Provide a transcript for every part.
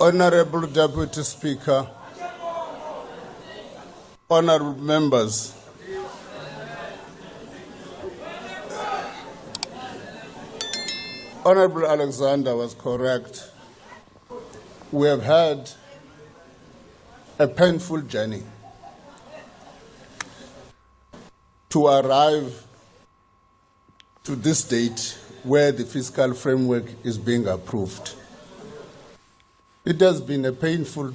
Honorable Deputy Speaker, honorable members, Honorable Alexander was correct. We have had a painful journey to arrive to this date where the fiscal framework is being approved. It has been a painful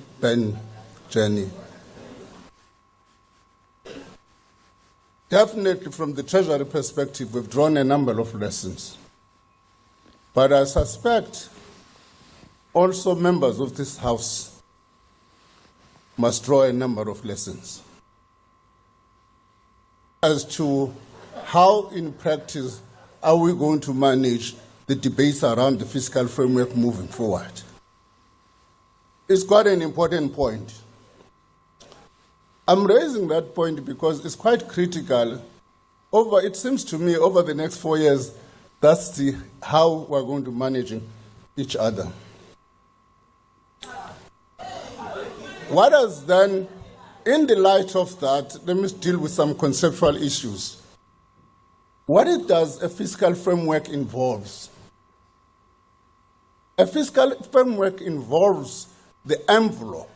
journey. Definitely from the Treasury perspective, we've drawn a number of lessons. But I suspect also members of this House must draw a number of lessons as to how in practice are we going to manage the debates around the fiscal framework moving forward. It's quite an important point. I'm raising that point because it's quite critical. It seems to me over the next 4 years, that's how we're going to manage each other. What is then, in the light of that, let me deal with some conceptual issues. What does a fiscal framework involves? A fiscal framework involves the envelope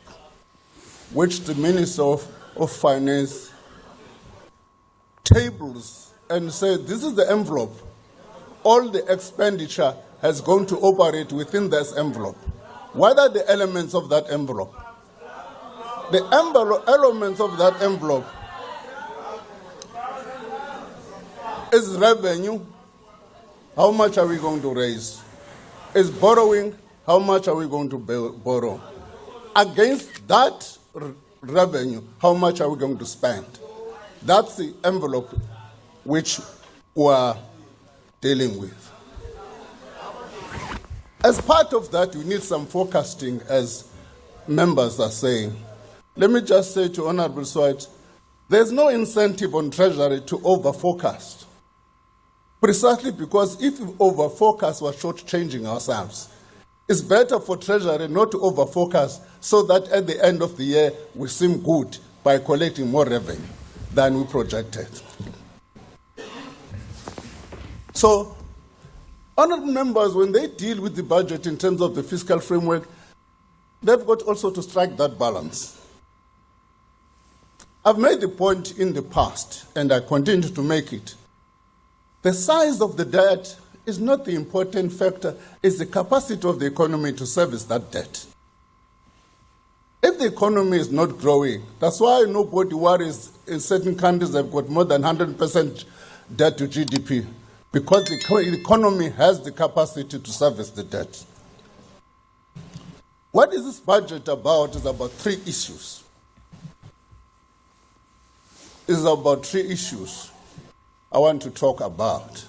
which the Minister of Finance tables and says, this is the envelope. All the expenditure has gone to operate within this envelope. What are the elements of that envelope? The elements of that envelope is revenue. How much are we going to raise? Is borrowing. How much are we going to borrow? Against that revenue, how much are we going to spend? That's the envelope which we're dealing with. As part of that, we need some forecasting, as members are saying. Let me just say to Honorable Swart, there's no incentive on Treasury to over-forecast. Precisely because if we over-forecast, we're short-changing ourselves. It's better for Treasury not to over-forecast so that at the end of the year we seem good by collecting more revenue than we projected. So, honorable members, when they deal with the budget in terms of the fiscal framework, they've got also to strike that balance. I've made the point in the past, and I continue to make it. The size of the debt is not the important factor, it's the capacity of the economy to service that debt. If the economy is not growing, that's why nobody worries in certain countries they've got more than 100% debt to GDP, because the economy has the capacity to service the debt. What is this budget about? It's about three issues. It's about three issues I want to talk about.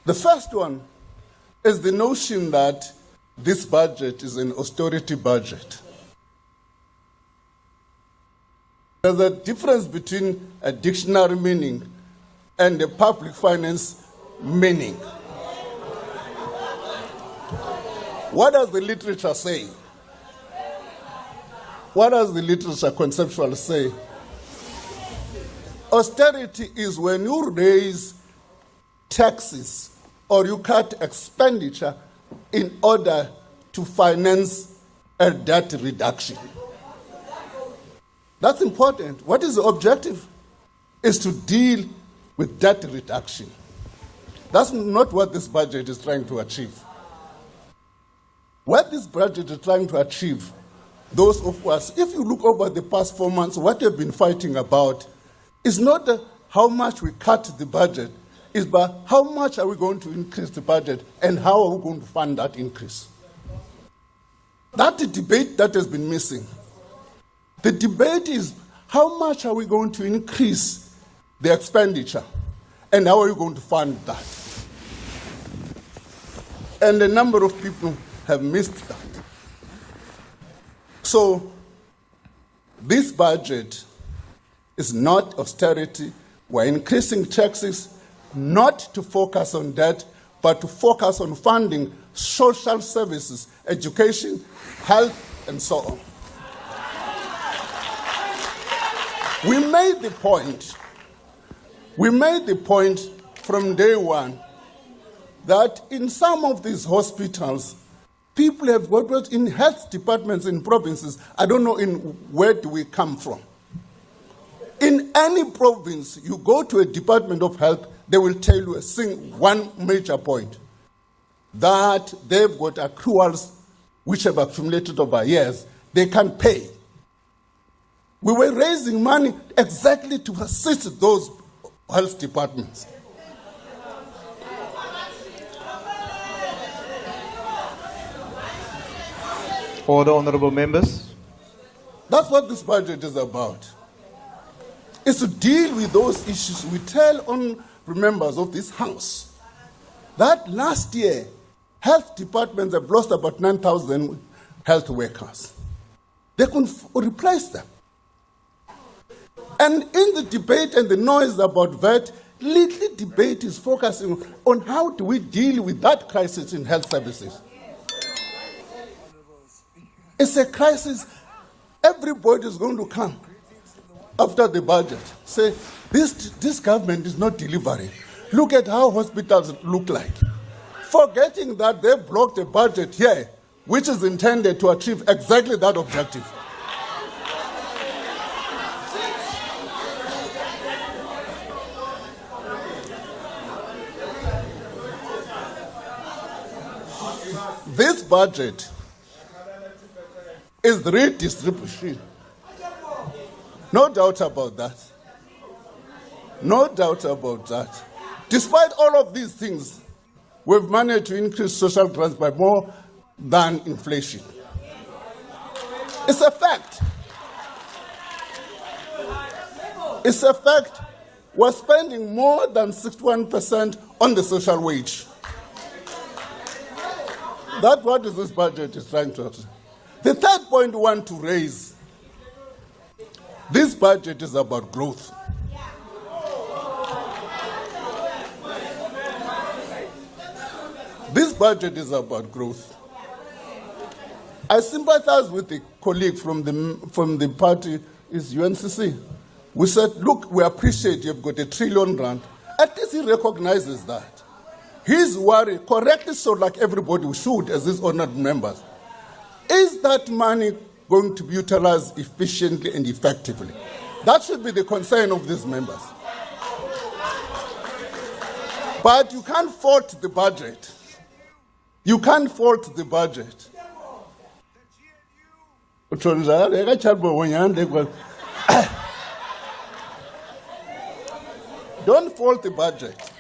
The first one is the notion that this budget is an austerity budget. There's a difference between a dictionary meaning and a public finance meaning. What does the literature say? What does the literature conceptually say? Austerity is when you raise taxes or you cut expenditure in order to finance a debt reduction. That's important. What is the objective? Is to deal with debt reduction. That's not what this budget is trying to achieve. What this budget is trying to achieve, those of us, if you look over the past 4 months, what we've been fighting about is not how much we cut the budget, it's about how much are we going to increase the budget and how are we going to fund that increase. That's the debate that has been missing. The debate is how much are we going to increase the expenditure and how are we going to fund that? And a number of people have missed that. So, this budget is not austerity. We're increasing taxes not to focus on debt, but to focus on funding social services, education, health, and so on. We made the point from day one that in some of these hospitals, people have worked in health departments in provinces. I don't know where do we come from. In any province, you go to a department of health, they will tell you one major point, that they've got accruals which have accumulated over years. They can't pay. We were raising money exactly to assist those health departments. Order, honourable members. That's what this budget is about. It's to deal with those issues. We tell honourable members of this House that last year, health departments have lost about 9,000 health workers. They couldn't replace them. And in the debate and the noise about VAT, little debate is focusing on how do we deal with that crisis in health services. It's a crisis. Everybody is going to come after the budget, say, this government is not delivering. Look at how hospitals look like. Forgetting that they blocked a budget here, which is intended to achieve exactly that objective. This budget is redistribution. No doubt about that. No doubt about that. Despite all of these things, we've managed to increase social grants by more than inflation. It's a fact. It's a fact. We're spending more than 61% on the social wage. That's what this budget is trying to achieve. The third point we want to raise, this budget is about growth. This budget is about growth. I sympathize with the colleague from the party, is UNCC. We said, look, we appreciate you've got R1 trillion. At least he recognizes that. His worry, correctly so, like everybody should, as his honored members, is that money going to be utilized efficiently and effectively? That should be the concern of these members. But you can't fault the budget. You can't fault the budget. Don't fault the budget.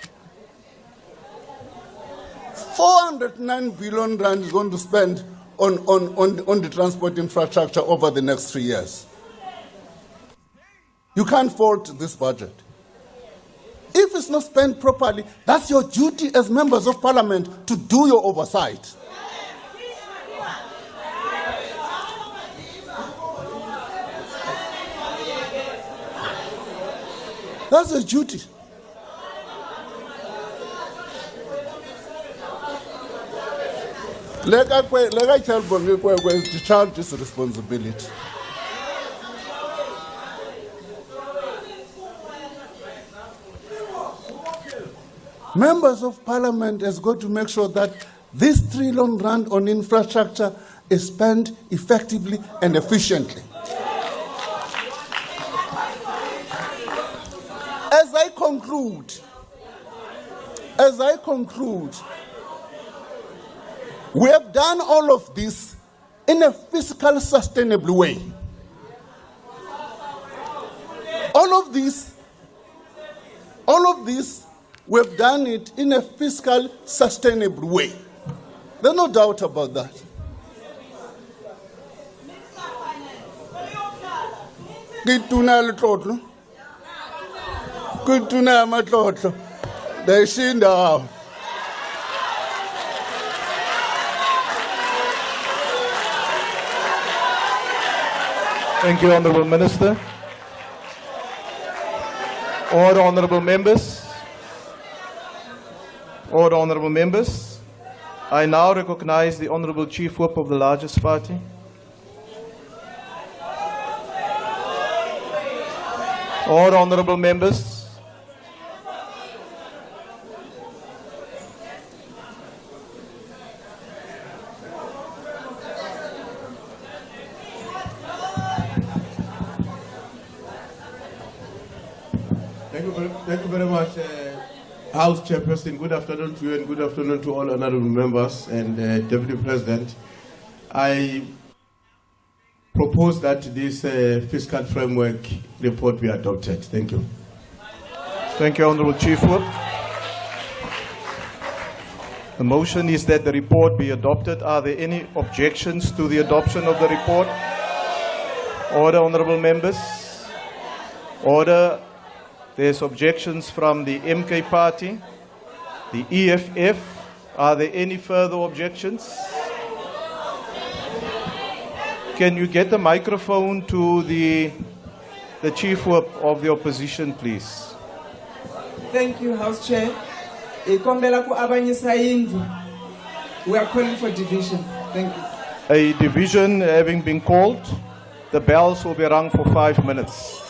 409 billion rand is going to spend on the transport infrastructure over the next 3 years. You can't fault this budget. If it's not spent properly, that's your duty as members of parliament to do your oversight. That's your duty. Let I tell you, discharge this responsibility. Members of Parliament has got to make sure that this R1 trillion on infrastructure is spent effectively and efficiently. As I conclude, we have done all of this in a fiscal sustainable way. All of this, we've done it in a fiscal sustainable way. There's no doubt about that. Thank you, Honourable Minister. Order, honourable members. Order, honourable members. I now recognize the Honorable Chief Whip of the largest party. Order, honorable members. Thank you very much, House Chairperson. Good afternoon to you and good afternoon to all honorable members and Deputy President. I propose that this fiscal framework report be adopted. Thank you. Thank you, Honorable Chief Whip. The motion is that the report be adopted. Are there any objections to the adoption of the report? Order, honorable members. Order. There's objections from the MK Party, the EFF. Are there any further objections? Can you get the microphone to the Chief Whip of the opposition, please? Thank you, House Chair. We are calling for division. Thank you. A division having been called, the bells will be rung for 5 minutes.